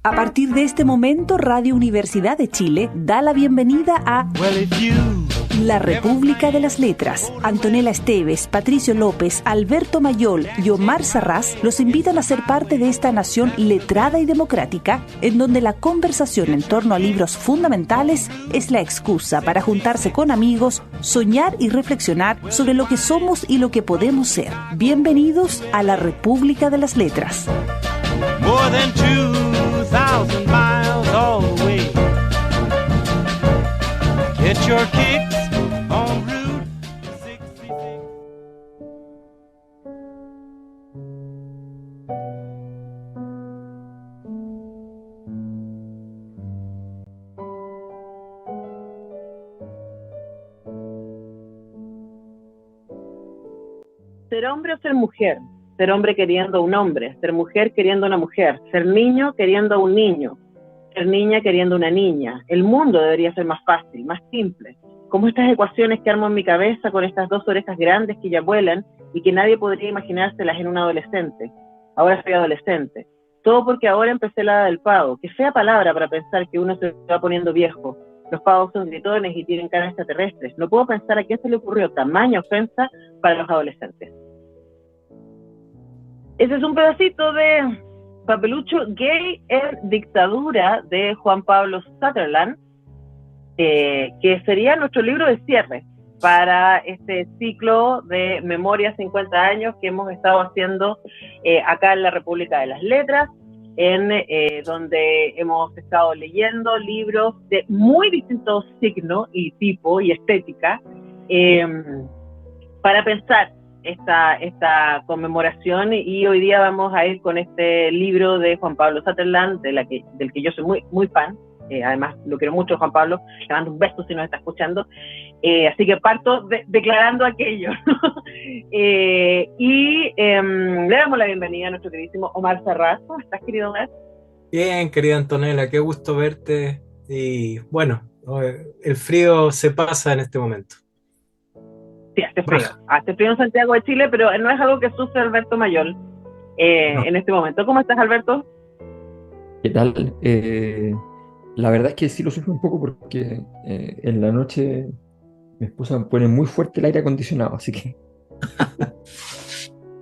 A partir de este momento, Radio Universidad de Chile da la bienvenida a La República de las Letras. Antonella Esteves, Patricio López, Alberto Mayol y Omar Sarraz los invitan a ser parte de esta nación letrada y democrática, en donde la conversación en torno a libros fundamentales es la excusa para juntarse con amigos, soñar y reflexionar sobre lo que somos y lo que podemos ser. Bienvenidos a La República de las Letras. More than 2,000 miles all the way. Get your kicks on Route 66. Ser hombre o ser mujer. Ser hombre queriendo a un hombre, ser mujer queriendo a una mujer, ser niño queriendo a un niño, ser niña queriendo a una niña. El mundo debería ser más fácil, más simple. Como estas ecuaciones que armo en mi cabeza con estas dos orejas grandes que ya vuelan y que nadie podría imaginárselas en un adolescente. Ahora soy adolescente. Todo porque ahora empecé la edad del pavo. Qué fea palabra para pensar que uno se va poniendo viejo. Los pavos son gritones y tienen cara extraterrestres. No puedo pensar a quién se le ocurrió tamaña ofensa para los adolescentes. Ese es un pedacito de Papelucho Gay en Dictadura de Juan Pablo Sutherland, que sería nuestro libro de cierre para este ciclo de Memoria 50 años que hemos estado haciendo acá en la República de las Letras, donde hemos estado leyendo libros de muy distintos signos y tipo y estética para pensar esta conmemoración, y hoy día vamos a ir con este libro de Juan Pablo Sutherland, del que yo soy muy fan. Además lo quiero mucho, Juan Pablo, le mando un beso si nos está escuchando, así que parto declarando aquello. Le damos la bienvenida a nuestro queridísimo Omar Sarraz. ¿Cómo estás, querido Omar? Bien, querida Antonella, qué gusto verte. Y bueno, el frío se pasa en este momento. Sí, hace frío en Santiago de Chile, pero no es algo que sufre Alberto Mayol no. En este momento. ¿Cómo estás, Alberto? ¿Qué tal? La verdad es que sí lo sufro un poco porque en la noche mi esposa pone muy fuerte el aire acondicionado, así que...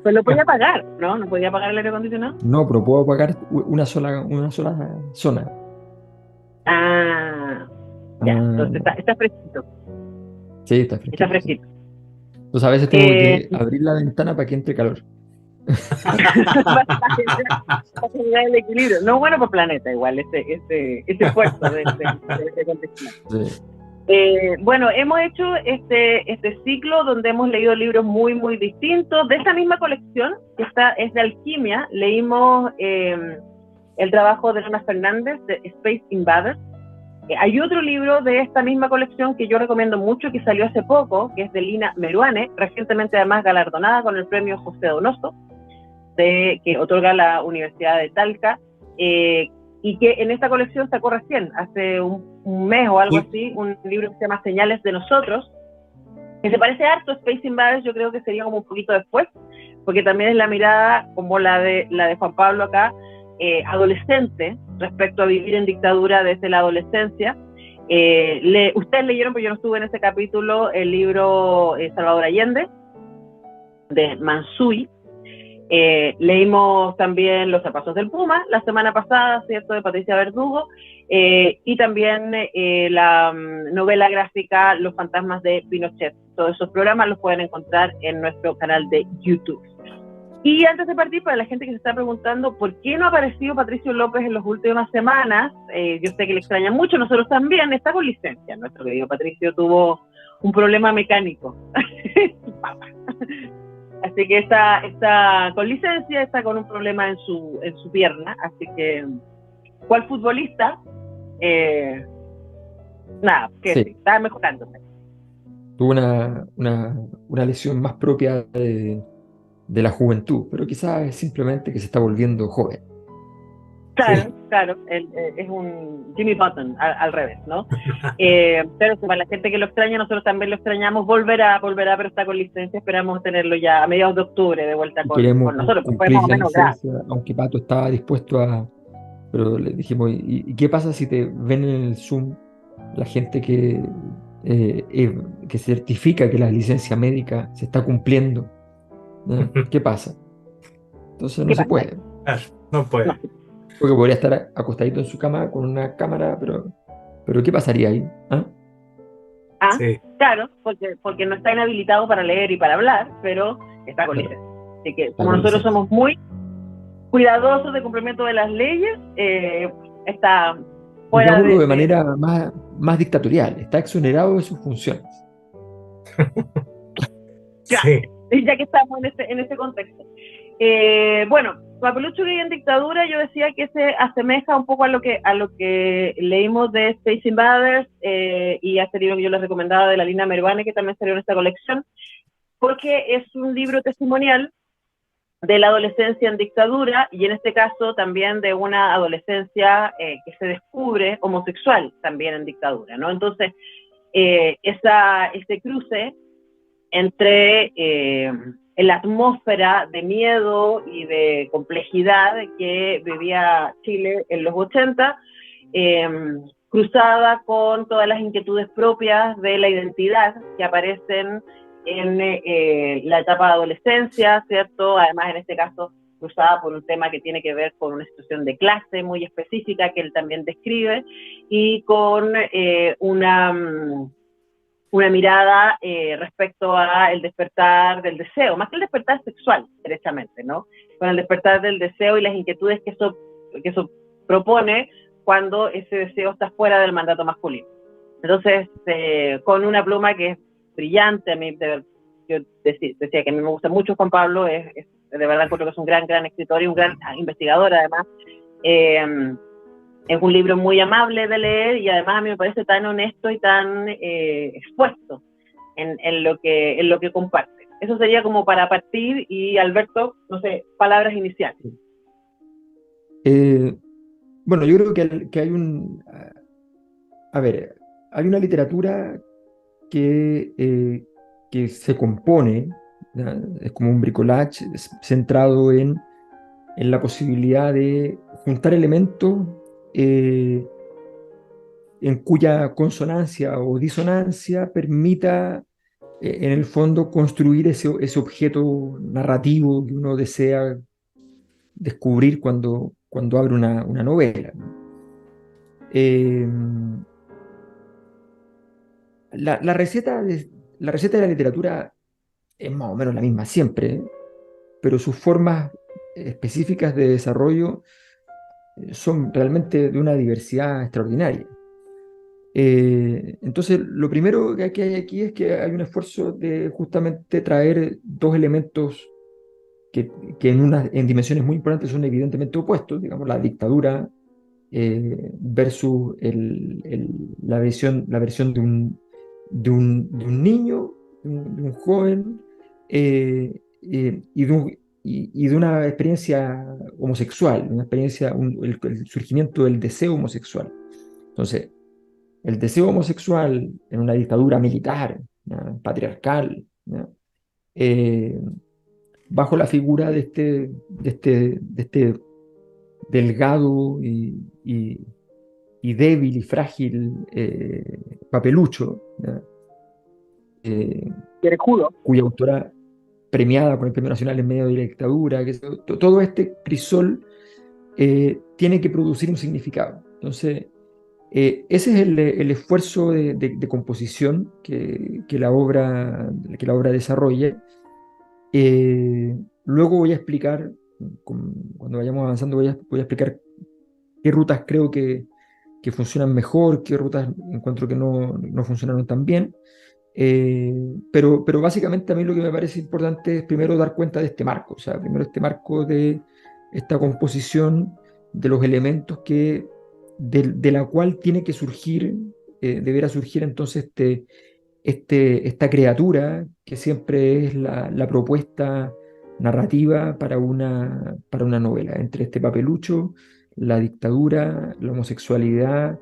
Pues lo podía apagar, ¿no? ¿No podía apagar el aire acondicionado? No, pero puedo apagar una sola zona. Ya, entonces está fresquito. Sí, está fresquito. Está fresquito. Sí. Entonces a veces tengo que abrir la ventana para que entre calor. Para generar el equilibrio. No bueno para el planeta igual, ese esfuerzo de contexto. Sí. Bueno, hemos hecho este ciclo donde hemos leído libros muy distintos. De esta misma colección, que es de alquimia, leímos el trabajo de Jonas Fernández, de Space Invaders. Hay otro libro de esta misma colección que yo recomiendo mucho, que salió hace poco, que es de Lina Meruane, recientemente además galardonada con el premio José Donoso, que otorga la Universidad de Talca, y que en esta colección sacó recién, hace un mes o algo así, un libro que se llama Señales de Nosotros, que se parece harto a Space Invaders. Yo creo que sería como un poquito después, porque también es la mirada como la de Juan Pablo acá, adolescente, respecto a vivir en dictadura desde la adolescencia. Ustedes leyeron, pero yo no estuve en ese capítulo, el libro Salvador Allende, de Mansuy. Leímos también Los zapatos del Puma la semana pasada, ¿cierto?, de Patricia Verdugo, y también la novela gráfica Los fantasmas de Pinochet. Todos esos programas los pueden encontrar en nuestro canal de YouTube. Y antes de partir, para la gente que se está preguntando por qué no ha aparecido Patricio López en las últimas semanas, yo sé que le extraña mucho, nosotros también. Está con licencia. Nuestro querido Patricio tuvo un problema mecánico. Así que está con licencia, está con un problema en su pierna. Así que, ¿cuál futbolista? Nada, que sí, está mejorándose. Tuvo una lesión más propia de la juventud, pero quizás es simplemente que se está volviendo joven. Claro, es un Jimmy Button al revés, ¿no? Pero para la gente que lo extraña, nosotros también lo extrañamos. Volverá, pero está con licencia. Esperamos tenerlo ya a mediados de octubre de vuelta con nosotros. Cumplir la licencia, aunque Pato estaba dispuesto a pero le dijimos, ¿y qué pasa si te ven en el Zoom la gente que certifica que la licencia médica se está cumpliendo? ¿Ya? ¿Qué pasa? Entonces no ¿Qué se pasa? puede. Claro, no puede. No. Porque podría estar acostadito en su cama con una cámara, pero ¿qué pasaría ahí? ¿Ah? Ah, Sí. claro, porque no está inhabilitado para leer y para hablar, pero está con Claro, licencia. Así que está como con nosotros licencia. somos muy cuidadosos de cumplimiento de las leyes, está fuera Digámoslo de de manera más dictatorial, está exonerado de sus funciones. claro, Sí. ya que estamos en este contexto. Bueno, Papelucho Gay en dictadura, yo decía que se asemeja un poco a lo que leímos de Space Invaders y a este libro que yo les recomendaba de la Lina Mervane, que también salió en esta colección, porque es un libro testimonial de la adolescencia en dictadura y en este caso también de una adolescencia que se descubre homosexual también en dictadura, ¿no? Entonces, ese cruce entre la atmósfera de miedo y de complejidad que vivía Chile en los 80, cruzada con todas las inquietudes propias de la identidad que aparecen en la etapa de adolescencia, ¿cierto? Además, en este caso, cruzada por un tema que tiene que ver con una situación de clase muy específica que él también describe y con una mirada respecto a el despertar del deseo, más que el despertar sexual, derechamente, ¿no? Con el despertar del deseo y las inquietudes que eso propone cuando ese deseo está fuera del mandato masculino. Entonces, con una pluma que es brillante, a mí, yo decía que a mí me gusta mucho Juan Pablo, de verdad encuentro que es un gran escritor y un gran investigador, además. Es un libro muy amable de leer y además a mí me parece tan honesto y tan expuesto en lo que comparte. Eso sería como para partir y Alberto, no sé, palabras iniciales. Bueno, yo creo que hay a ver, hay una literatura que se compone, ¿ya? Es como un bricolage centrado en la posibilidad de juntar elementos en cuya consonancia o disonancia permita, en el fondo, construir ese objeto narrativo que uno desea descubrir cuando abre una novela, ¿no? Eh, la receta la receta de la literatura es más o menos la misma siempre, ¿eh? Pero sus formas específicas de desarrollo son realmente de una diversidad extraordinaria. Entonces, lo primero que hay aquí es que hay un esfuerzo de justamente traer dos elementos que en dimensiones muy importantes son evidentemente opuestos, digamos, la dictadura versus la versión de un niño, de un joven, y de una experiencia homosexual, una experiencia, el surgimiento del deseo homosexual. Entonces, el deseo homosexual en una dictadura militar, ¿ya? Patriarcal, ¿ya? Eh, bajo la figura de este delgado y débil y frágil Papelucho, ¿ya? Eh, cuya autora premiada con el Premio Nacional en medio de la dictadura, todo este crisol tiene que producir un significado. Entonces, ese es el esfuerzo de composición que la obra desarrolla. Luego voy a explicar, cuando vayamos avanzando, voy a explicar qué rutas creo que funcionan mejor, qué rutas encuentro que no funcionaron tan bien. Pero básicamente a mí lo que me parece importante es primero dar cuenta de este marco, o sea, primero este marco de esta composición de los elementos de la cual tiene que surgir, deberá surgir entonces esta criatura que siempre es la propuesta narrativa para una novela, entre este Papelucho, la dictadura, la homosexualidad.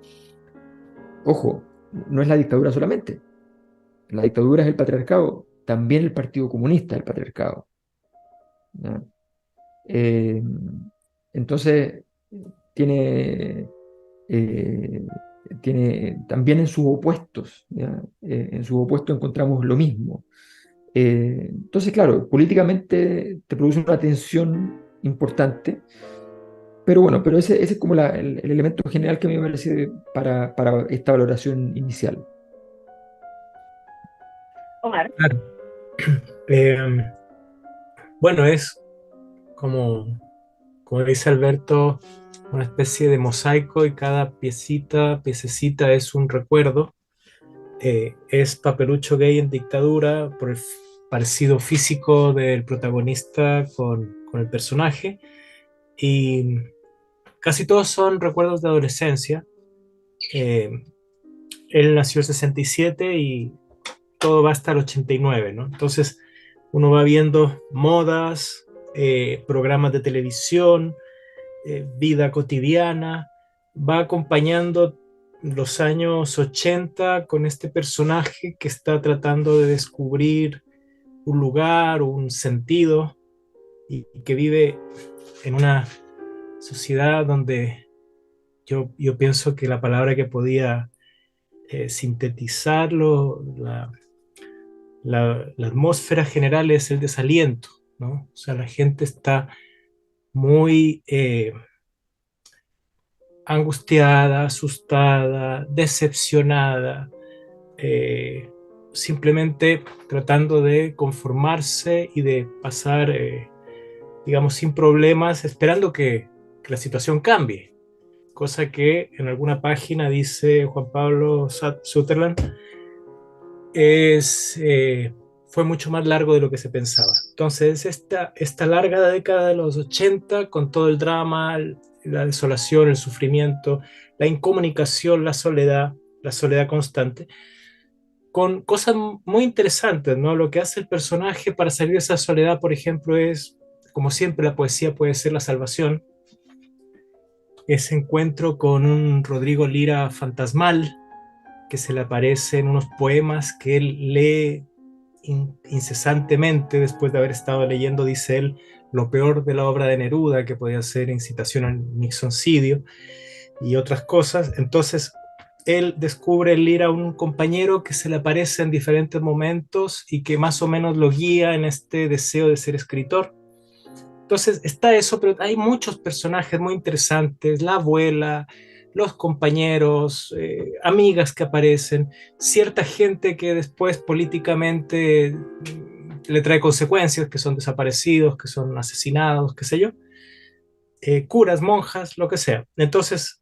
Ojo, no es la dictadura solamente. La dictadura es el patriarcado, también el Partido Comunista es el patriarcado, ¿ya? Eh, entonces, tiene, tiene también en sus opuestos, ¿ya? En sus opuestos encontramos lo mismo. Entonces, claro, políticamente te produce una tensión importante, pero bueno, pero ese es como el elemento general que a mí me parece para esta valoración inicial. Omar. Claro. Bueno, es como dice Alberto, una especie de mosaico y cada piececita es un recuerdo. Es Papelucho Gay en dictadura por el parecido físico del protagonista con el personaje, y casi todos son recuerdos de adolescencia. Eh, Él nació en 67 y todo va hasta el 89, ¿no? Entonces uno va viendo modas, programas de televisión, vida cotidiana, va acompañando los años 80 con este personaje que está tratando de descubrir un lugar, un sentido, y que vive en una sociedad donde yo pienso que la palabra que podía sintetizarlo, la atmósfera general es el desaliento, ¿no? O sea, la gente está muy angustiada, asustada, decepcionada, eh, simplemente tratando de conformarse y de pasar, digamos, sin problemas, esperando que la situación cambie. Cosa que en alguna página dice Juan Pablo Sutherland, fue mucho más largo de lo que se pensaba. Entonces, esta larga década de los 80, con todo el drama, la desolación, el sufrimiento, la incomunicación, la soledad constante, con cosas muy interesantes, ¿no? Lo que hace el personaje para salir de esa soledad, por ejemplo, es, como siempre, la poesía puede ser la salvación. Ese encuentro con un Rodrigo Lira fantasmal, que se le aparece en unos poemas que él lee incesantemente después de haber estado leyendo, dice él, lo peor de la obra de Neruda, que podía ser incitación al nixoncidio y otras cosas. Entonces él descubre en Lira un compañero que se le aparece en diferentes momentos y que más o menos lo guía en este deseo de ser escritor. Entonces está eso, pero hay muchos personajes muy interesantes, la abuela, los compañeros, amigas que aparecen, cierta gente que después políticamente le trae consecuencias, que son desaparecidos, que son asesinados, qué sé yo, curas, monjas, lo que sea. Entonces,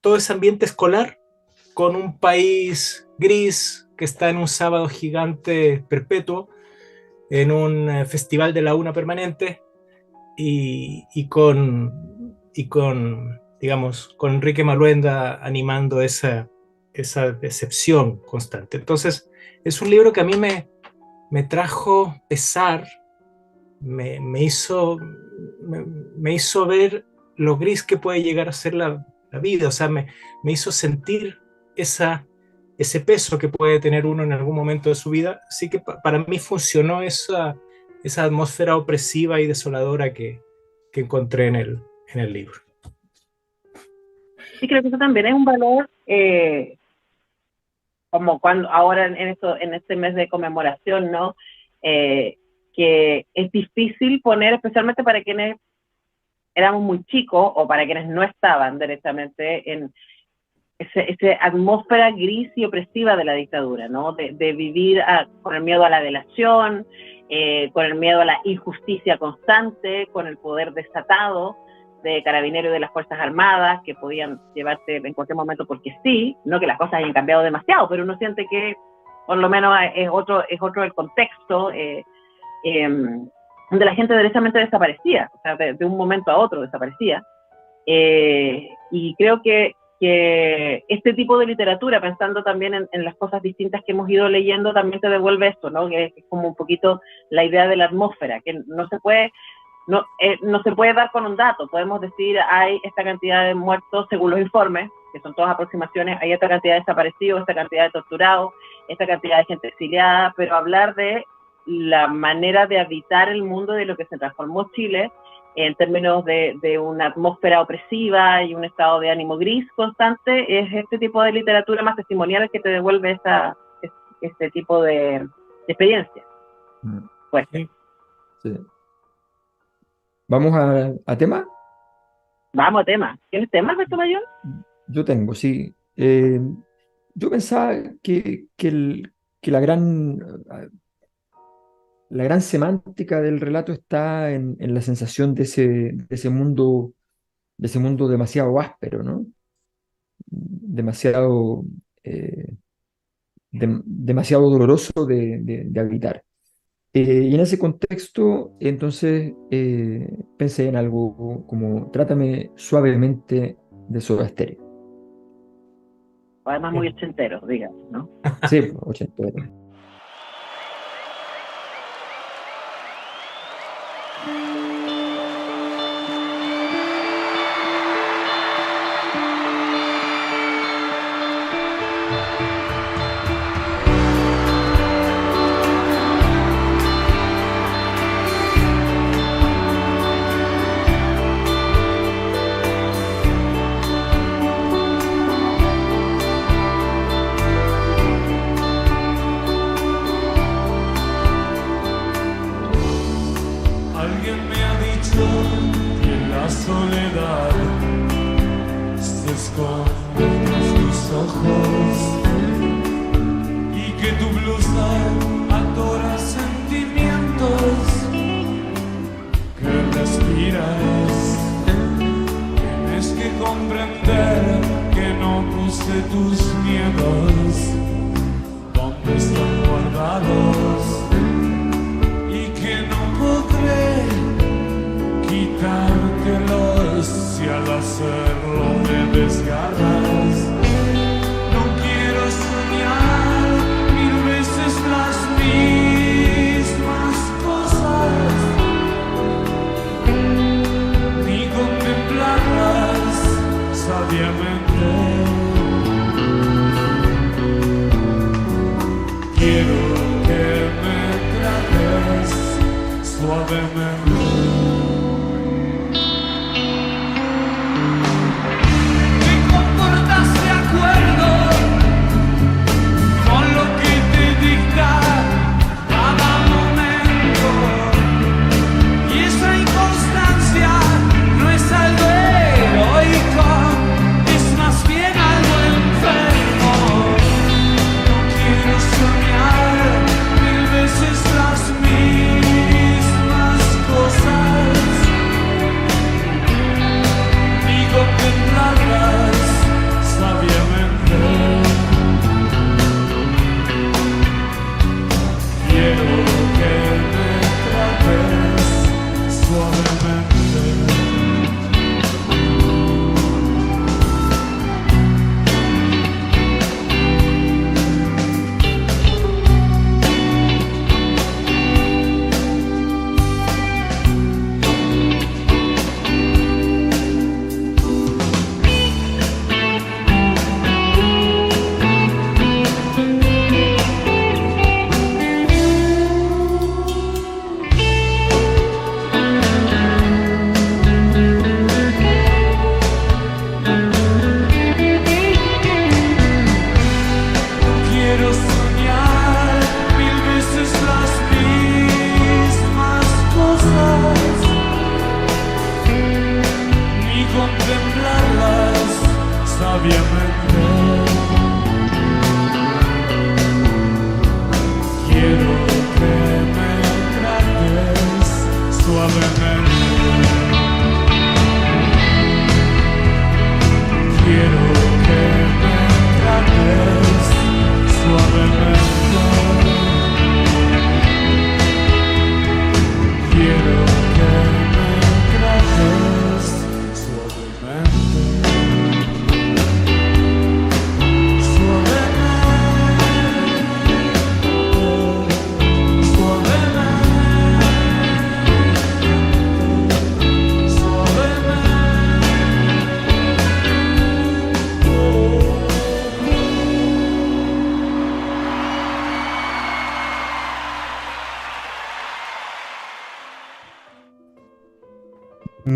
todo ese ambiente escolar con un país gris que está en un sábado gigante perpetuo, en un festival de la una permanente, y con, digamos, con Enrique Maluenda animando esa decepción constante. Entonces, es un libro que a mí me trajo pesar, me hizo ver lo gris que puede llegar a ser la vida, o sea, me hizo sentir ese peso que puede tener uno en algún momento de su vida. Así que para mí funcionó esa atmósfera opresiva y desoladora que encontré en el libro. Sí, creo que eso también es un valor, como cuando ahora en este mes de conmemoración, ¿no? Que es difícil poner, especialmente para quienes éramos muy chicos o para quienes no estaban directamente en esa atmósfera gris y opresiva de la dictadura, ¿no? De vivir con el miedo a la delación, con el miedo a la injusticia constante, con el poder desatado de carabineros y de las Fuerzas Armadas que podían llevarte en cualquier momento porque sí, no que las cosas hayan cambiado demasiado, pero uno siente que por lo menos es otro el contexto donde la gente derechamente desaparecía, o sea, de un momento a otro desaparecía. Y creo que este tipo de literatura, pensando también en las cosas distintas que hemos ido leyendo, también te devuelve esto, ¿no? Que es como un poquito la idea de la atmósfera, que no se puede dar con un dato. Podemos decir, hay esta cantidad de muertos según los informes, que son todas aproximaciones, hay esta cantidad de desaparecidos, esta cantidad de torturados, esta cantidad de gente exiliada, pero hablar de la manera de habitar el mundo, de lo que se transformó Chile, en términos de una atmósfera opresiva y un estado de ánimo gris constante, es este tipo de literatura más testimonial que te devuelve este tipo de experiencia. Pues. Sí. ¿Vamos a tema? Vamos a tema. ¿Tienes temas, Alberto Mayor? Yo tengo, sí. Yo pensaba que la gran semántica del relato está en la sensación de ese mundo demasiado áspero, ¿no? Demasiado doloroso de habitar. Y en ese contexto, entonces, pensé en algo como Trátame suavemente de Soda Stereo. Además muy ochentero, digamos, ¿no? Sí, ochentero.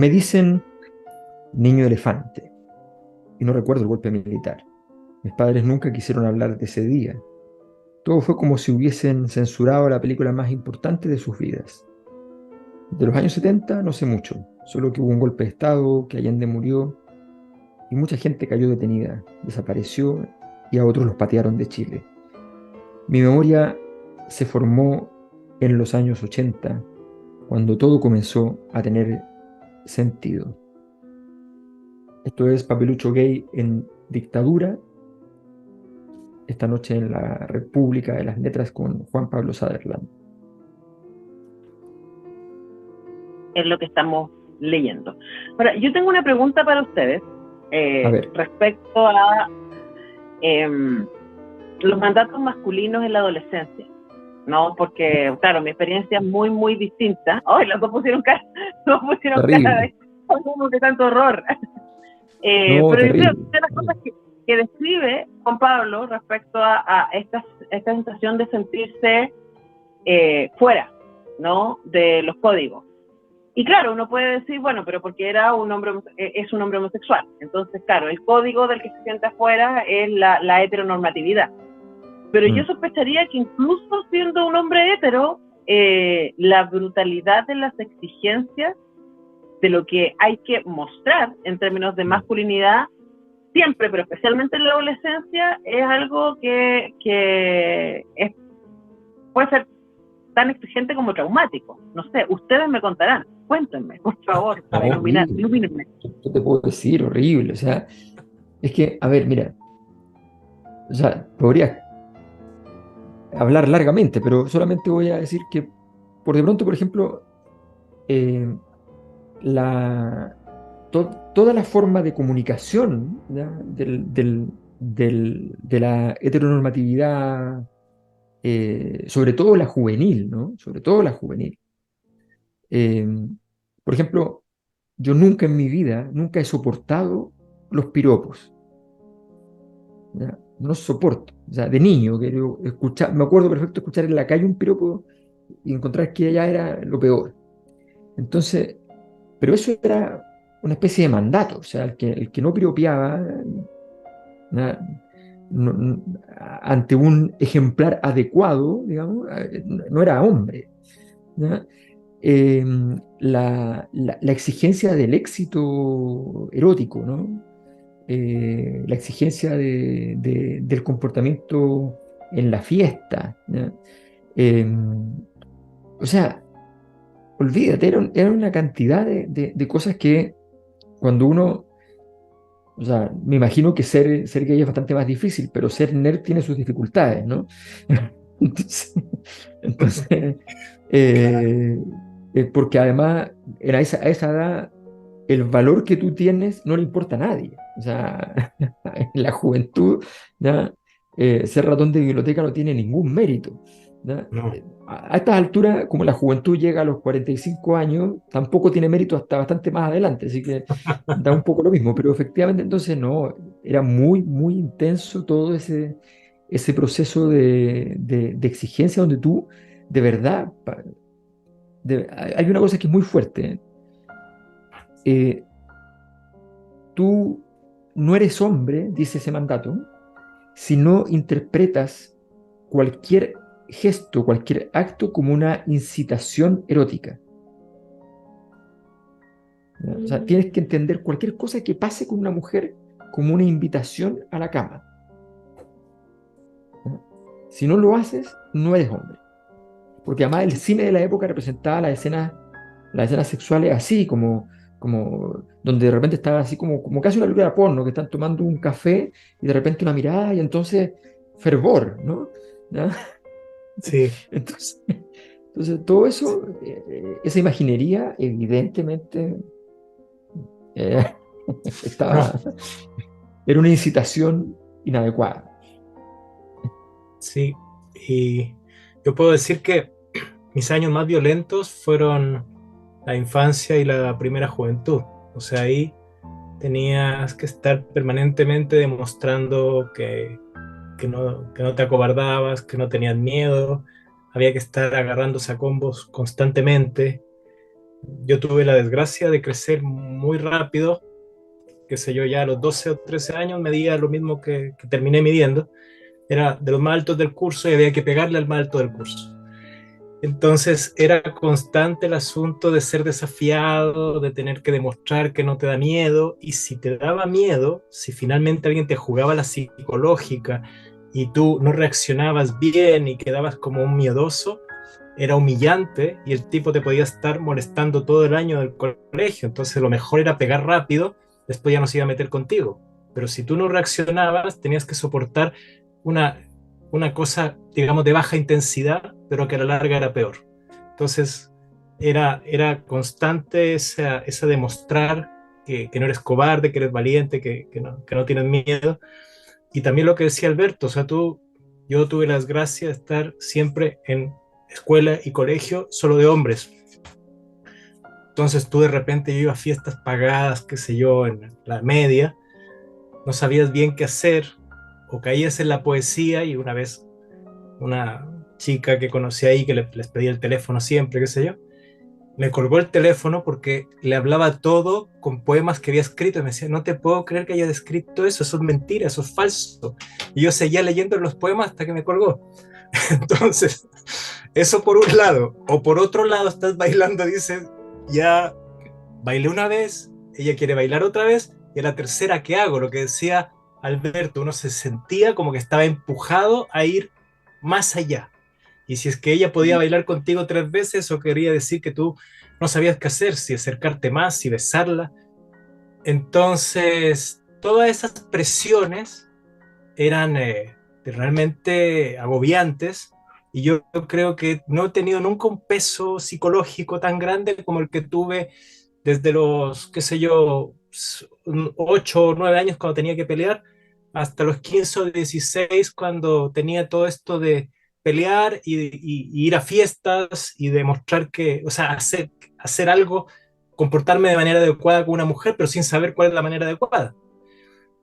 me dicen niño elefante, y no recuerdo el golpe militar. Mis padres nunca quisieron hablar de ese día. Todo fue como si hubiesen censurado la película más importante de sus vidas. De los años 70 no sé mucho, solo que hubo un golpe de Estado, que Allende murió, y mucha gente cayó detenida, desapareció, y a otros los patearon de Chile. Mi memoria se formó en los años 80, cuando todo comenzó a tener sentido. Esto es Papelucho Gay en dictadura, esta noche en la República de las Letras con Juan Pablo Sutherland. Es lo que estamos leyendo. Ahora, yo tengo una pregunta para ustedes respecto a los mandatos masculinos en la adolescencia, ¿no? Porque, claro, mi experiencia es muy, muy distinta. ¡Ay, los dos pusieron cara! Los pusieron cara de tanto horror. No, pero terrible. yo creo que una de las cosas que describe Juan Pablo respecto a esta sensación de sentirse fuera, ¿no? De los códigos. Y claro, uno puede decir, bueno, pero porque es un hombre homosexual. Entonces, claro, el código del que se siente afuera es la heteronormatividad. Pero yo sospecharía que incluso siendo un hombre hetero, la brutalidad de las exigencias de lo que hay que mostrar en términos de masculinidad, siempre, pero especialmente en la adolescencia, es algo que puede ser tan exigente como traumático. No sé, ustedes me contarán. Cuéntenme, por favor, para ilumínenme. ¿Qué te puedo decir? Horrible. O sea, es que, a ver, mira, o sea, podría hablar largamente, pero solamente voy a decir que, por de pronto, por ejemplo, toda la forma de comunicación, ¿ya? de la heteronormatividad, sobre todo la juvenil, ¿no? Sobre todo la juvenil. Por ejemplo, yo nunca en mi vida, nunca he soportado los piropos. ¿Ya? No los soporto. O sea, de niño, que yo me acuerdo perfecto escuchar en la calle un piropo y encontrar que ya era lo peor. Entonces, pero eso era una especie de mandato. O sea, el que no piropeaba, ante un ejemplar adecuado, digamos, no era hombre, ¿ya? La exigencia del éxito erótico, ¿no? La exigencia del comportamiento en la fiesta, ¿ya? O sea, olvídate, era una cantidad de cosas que cuando uno, o sea, me imagino que ser gay es bastante más difícil, pero ser nerd tiene sus dificultades, ¿no? Entonces porque además a esa edad el valor que tú tienes no le importa a nadie. O sea, en la juventud, ¿ya? Ser ratón de biblioteca no tiene ningún mérito, ¿ya? No. A estas alturas, como la juventud llega a los 45 años, tampoco tiene mérito hasta bastante más adelante, así que da un poco lo mismo, pero efectivamente entonces no, era muy, muy intenso todo ese proceso de exigencia donde tú, de verdad, hay una cosa que es muy fuerte. Tú no eres hombre, dice ese mandato, si no interpretas cualquier gesto, cualquier acto como una incitación erótica. ¿Ya? O sea, tienes que entender cualquier cosa que pase con una mujer como una invitación a la cama. ¿Ya? Si no lo haces, no eres hombre. Porque además el cine de la época representaba las escenas sexuales así, como donde de repente estaba así como casi una película porno, que están tomando un café y de repente una mirada y entonces fervor, ¿no? ¿Ya? Sí. Entonces todo eso, esa imaginería, evidentemente era una incitación inadecuada. Sí, y yo puedo decir que mis años más violentos fueron la infancia y la primera juventud. O sea, ahí tenías que estar permanentemente demostrando que no te acobardabas, que no tenías miedo, había que estar agarrándose a combos constantemente. yo tuve la desgracia de crecer muy rápido, qué sé yo, ya a los 12 o 13 años medía lo mismo que terminé midiendo, era de los más altos del curso y había que pegarle al más alto del curso. Entonces era constante el asunto de ser desafiado, de tener que demostrar que no te da miedo, y si te daba miedo, si finalmente alguien te jugaba la psicológica y tú no reaccionabas bien y quedabas como un miedoso, era humillante y el tipo te podía estar molestando todo el año del colegio. Entonces lo mejor era pegar rápido, después ya no se iba a meter contigo. Pero si tú no reaccionabas, tenías que soportar una, una cosa, digamos, de baja intensidad, pero que a la larga era peor. Entonces era constante esa demostrar que no eres cobarde, que eres valiente, que no tienes miedo. Y también lo que decía Alberto, o sea, yo tuve las gracias de estar siempre en escuela y colegio solo de hombres. Entonces tú de repente iba a fiestas pagadas, qué sé yo, en la media, no sabías bien qué hacer, o caías en la poesía, y una vez una chica que conocí ahí, que les pedía el teléfono siempre, qué sé yo, me colgó el teléfono porque le hablaba todo con poemas que había escrito y me decía, no te puedo creer que haya escrito eso es mentira, eso es falso. Y yo seguía leyendo los poemas hasta que me colgó. Entonces, eso por un lado. O por otro lado, estás bailando, dices, ya bailé una vez, ella quiere bailar otra vez, y a la tercera, ¿qué hago? Lo que decía Alberto, uno se sentía como que estaba empujado a ir más allá. Y si es que ella podía bailar contigo 3 veces, eso quería decir que tú no sabías qué hacer, si acercarte más, si besarla. Entonces, todas esas presiones eran realmente agobiantes, y yo creo que no he tenido nunca un peso psicológico tan grande como el que tuve desde los, qué sé yo, 8 o 9 años cuando tenía que pelear, hasta los 15 o 16 cuando tenía todo esto de pelear y ir a fiestas y demostrar que, o sea, hacer algo, comportarme de manera adecuada con una mujer, pero sin saber cuál es la manera adecuada.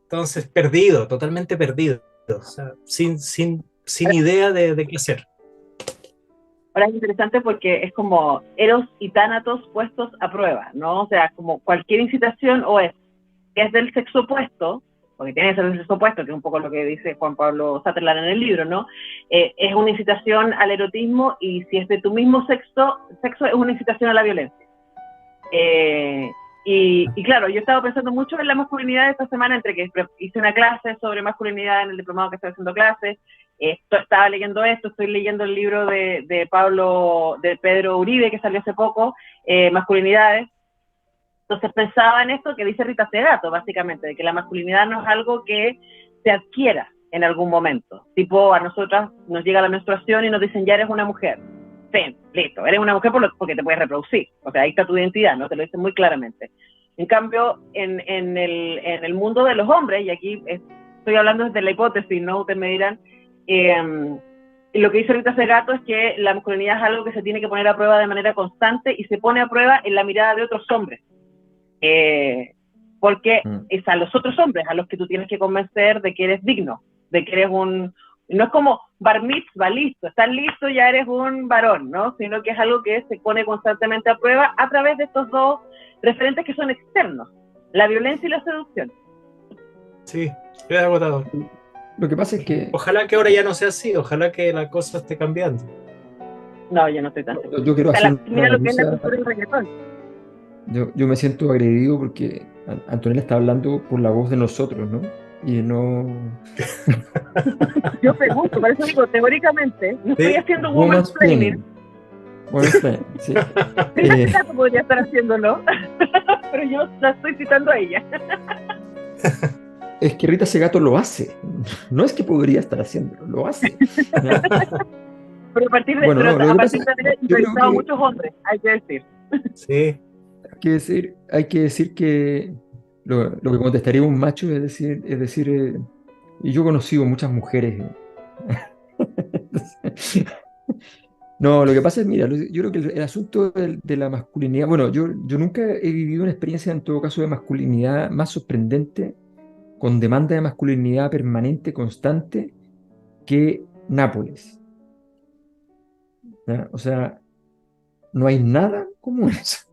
Entonces, perdido, totalmente perdido, o sea, sin idea de qué hacer. Ahora es interesante porque es como Eros y Tánatos puestos a prueba, ¿no? O sea, como cualquier incitación o es del sexo opuesto, porque tiene que ser del sexo opuesto, que es un poco lo que dice Juan Pablo Sutherland en el libro, ¿no? Es una incitación al erotismo, y si es de tu mismo sexo es una incitación a la violencia. Y claro, yo he estado pensando mucho en la masculinidad esta semana, entre que hice una clase sobre masculinidad en el diplomado que estoy haciendo clases, estaba leyendo esto, estoy leyendo el libro de Pedro Uribe, que salió hace poco, Masculinidades. Entonces pensaba en esto que dice Rita Segato, básicamente, de que la masculinidad no es algo que se adquiera en algún momento. Tipo, a nosotras nos llega la menstruación y nos dicen, ya eres una mujer. Sí, listo, eres una mujer porque te puedes reproducir. O sea, ahí está tu identidad, ¿no? Te lo dicen muy claramente. En cambio, en el mundo de los hombres, y aquí estoy hablando desde la hipótesis, ¿no? Ustedes me dirán, lo que dice Rita Segato es que la masculinidad es algo que se tiene que poner a prueba de manera constante, y se pone a prueba en la mirada de otros hombres. Porque es a los otros hombres a los que tú tienes que convencer de que eres digno, de que eres un... No es como bar mitzvah, listo, estás listo, ya eres un varón, ¿no? Sino que es algo que se pone constantemente a prueba a través de estos dos referentes que son externos, la violencia y la seducción. Sí, estoy agotado. Lo que pasa es que... Ojalá que ahora ya no sea así, ojalá que la cosa esté cambiando. No, yo no estoy tan... Yo quiero hacer mira lo que es la cultura del reggaetón. Yo me siento agredido porque Antonella está hablando por la voz de nosotros, ¿no? Y no... Yo pregunto, por eso digo, teóricamente, no estoy haciendo woman's planning. Woman's planning, sí. En este caso podría estar haciéndolo, pero yo la estoy citando a ella. Es que Rita Segato lo hace. No es que podría estar haciéndolo, lo hace. Pero a partir de haber entrevistado a muchos hombres, hay que decir. Sí. Hay que decir que lo que contestaría un macho es decir, y yo he conocido muchas mujeres. No, lo que pasa es, mira, yo creo que el asunto de la masculinidad, bueno, yo nunca he vivido una experiencia, en todo caso, de masculinidad más sorprendente, con demanda de masculinidad permanente, constante, que Nápoles. ¿Ya? O sea, no hay nada como eso.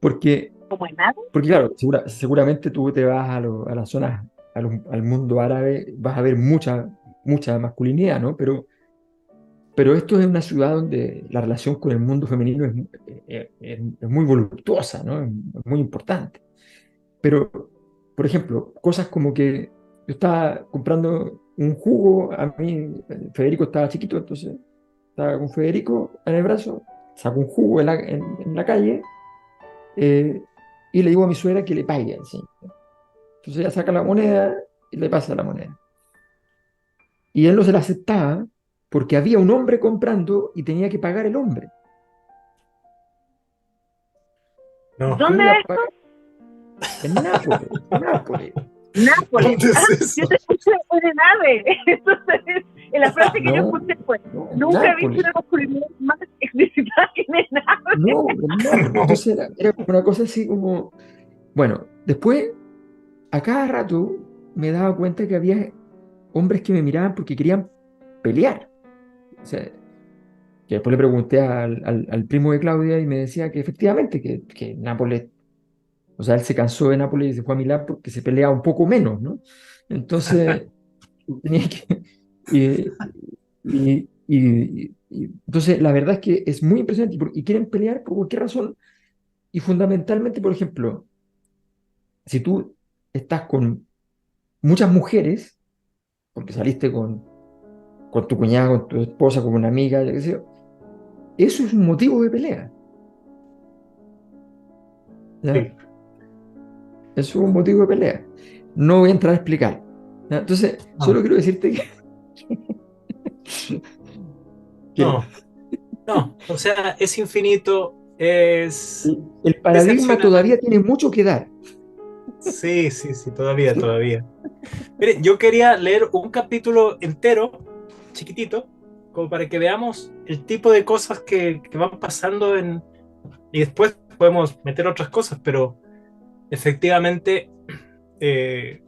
porque, ¿Como en nada? porque claro, seguramente tú te vas a las zonas, al mundo árabe, vas a ver mucha masculinidad, ¿no? Pero esto es una ciudad donde la relación con el mundo femenino es muy voluptuosa, ¿no? Es muy importante. Pero, por ejemplo, cosas como que yo estaba comprando un jugo, a mí Federico estaba chiquito, entonces estaba con Federico en el brazo, saco un jugo en la calle, eh, y le digo a mi suegra que le pague al señor. Entonces ella saca la moneda y le pasa la moneda. Y él no se la aceptaba porque había un hombre comprando y tenía que pagar el hombre. No. ¿Quién ¿Dónde iba a es esto? pagar? En Nápoles, Nápoles. Nápoles. ¿Dónde es Ah, eso? yo te escuché de nave. Entonces, la frase que yo No, escuché fue: no, en nunca he visto Nápoles. una masculinidad más explícita que en Nápoles. No, en Nápoles. No. Entonces era como una cosa así como... Bueno, después, a cada rato, me daba cuenta que había hombres que me miraban porque querían pelear. O sea, que después le pregunté al primo de Claudia y me decía que efectivamente, que Nápoles, o sea, él se cansó de Nápoles y se fue a Milán porque se peleaba un poco menos, ¿no? Entonces, tenía que... Y, entonces, la verdad es que es muy impresionante y quieren pelear por cualquier razón. Y fundamentalmente, por ejemplo, si tú estás con muchas mujeres, porque saliste con tu cuñada, con tu esposa, con una amiga, yo qué sé yo, eso es un motivo de pelea. ¿Ya? Sí. Eso es un motivo de pelea. No voy a entrar a explicar. ¿Ya? Entonces, No, solo quiero decirte que no, no. O sea, es infinito, es el paradigma decepcionante. todavía tiene mucho que dar. Sí, sí, sí, todavía, todavía. Mire, yo quería leer un capítulo entero, chiquitito, como para que veamos el tipo de cosas que van pasando y después podemos meter otras cosas, pero efectivamente, eh,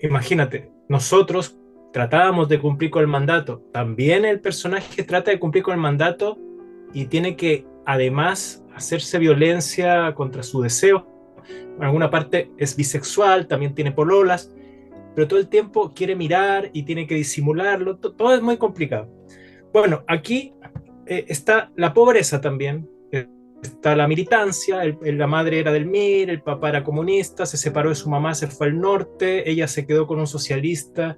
imagínate, nosotros tratábamos de cumplir con el mandato, también el personaje trata de cumplir con el mandato y tiene que además hacerse violencia contra su deseo. En alguna parte es bisexual, también tiene pololas, pero todo el tiempo quiere mirar y tiene que disimularlo, todo es muy complicado. Bueno, aquí está la pobreza también, está la militancia, la madre era del MIR, el papá era comunista, se separó de su mamá, se fue al norte, ella se quedó con un socialista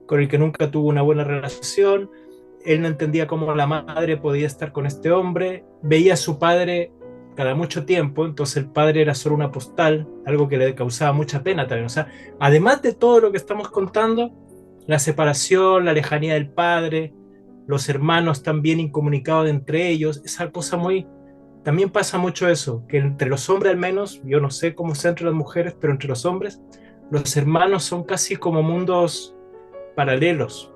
con el que nunca tuvo una buena relación, él no entendía cómo la madre podía estar con este hombre, veía a su padre cada mucho tiempo, entonces el padre era solo una postal, algo que le causaba mucha pena también. O sea, además de todo lo que estamos contando, la separación, la lejanía del padre, los hermanos también incomunicados entre ellos, esa cosa muy... También pasa mucho eso, que entre los hombres al menos, yo no sé cómo sea entre las mujeres, pero entre los hombres, los hermanos son casi como mundos paralelos.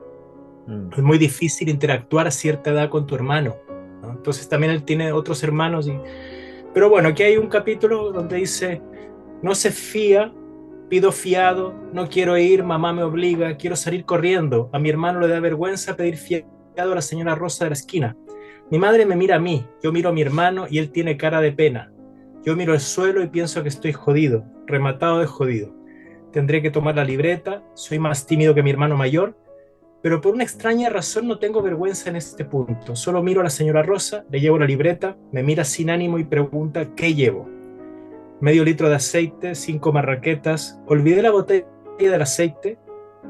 Es muy difícil interactuar a cierta edad con tu hermano, ¿no? Entonces también él tiene otros hermanos. Pero bueno, aquí hay un capítulo donde dice, no se fía, pido fiado, no quiero ir, mamá me obliga, quiero salir corriendo. A mi hermano le da vergüenza pedir fiado a la señora Rosa de la esquina. Mi madre me mira a mí, yo miro a mi hermano y él tiene cara de pena. Yo miro el suelo y pienso que estoy jodido, rematado de jodido. Tendré que tomar la libreta, soy más tímido que mi hermano mayor, pero por una extraña razón no tengo vergüenza en este punto. Solo miro a la señora Rosa, le llevo la libreta, me mira sin ánimo y pregunta ¿qué llevo? Medio litro de aceite, 5 marraquetas, olvidé la botella del aceite,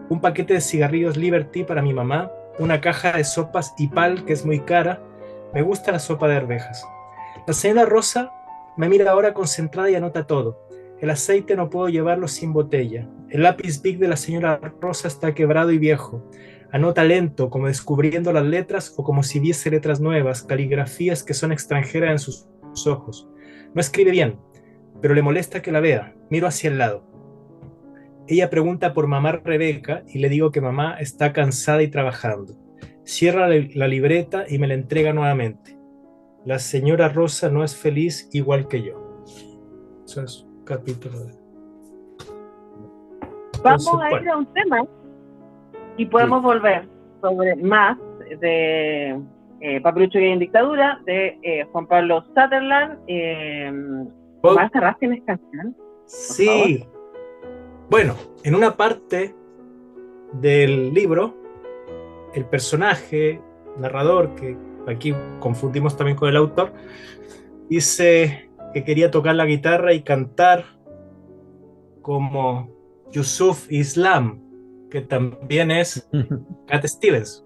un paquete de cigarrillos Liberty para mi mamá, una caja de sopas Ipal que es muy cara, me gusta la sopa de arvejas. La señora Rosa me mira ahora concentrada y anota todo. El aceite no puedo llevarlo sin botella. El lápiz Bic de la señora Rosa está quebrado y viejo. Anota lento, como descubriendo las letras o como si viese letras nuevas, caligrafías que son extranjeras en sus ojos. No escribe bien, pero le molesta que la vea. Miro hacia el lado. Ella pregunta por mamá Rebeca y le digo que mamá está cansada y trabajando. Cierra la libreta y me la entrega nuevamente. La señora Rosa no es feliz igual que yo. Eso es un capítulo de... Vamos a ir a un tema y podemos volver sobre más de Papelucho Gay en Dictadura, de Juan Pablo Sutherland, Omar Sarraz, ¿tienes canción? Sí. Bueno, en una parte del libro, el personaje, narrador, que aquí confundimos también con el autor, dice que quería tocar la guitarra y cantar como Yusuf Islam, que también es Cat Stevens.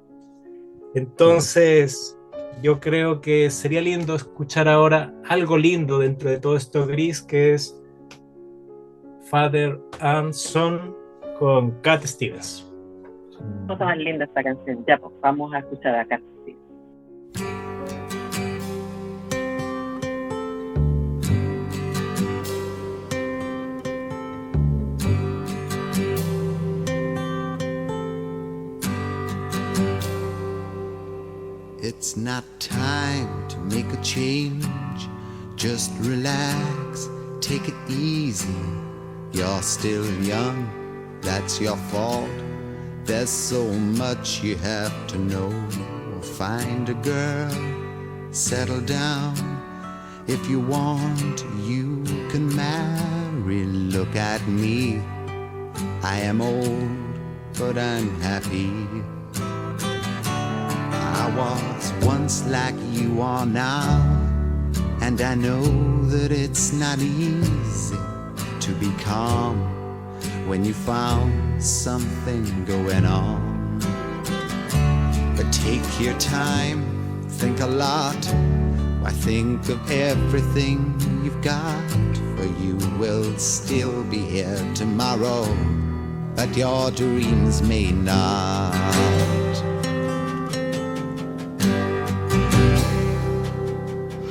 Entonces, yo creo que sería lindo escuchar ahora algo lindo dentro de todo esto gris, que es Father and Son con Cat Stevens. Cosa más linda esta canción. Ya, pues, vamos a escuchar a Cat Stevens. It's not time to make a change. Just relax, take it easy. You're still young, that's your fault. There's so much you have to know. Find a girl, settle down. If you want, you can marry. Look at me, I am old, but I'm happy. I was once like you are now, and I know that it's not easy to be calm when you found something going on. But take your time, think a lot. Why, think of everything you've got, for you will still be here tomorrow, but your dreams may not.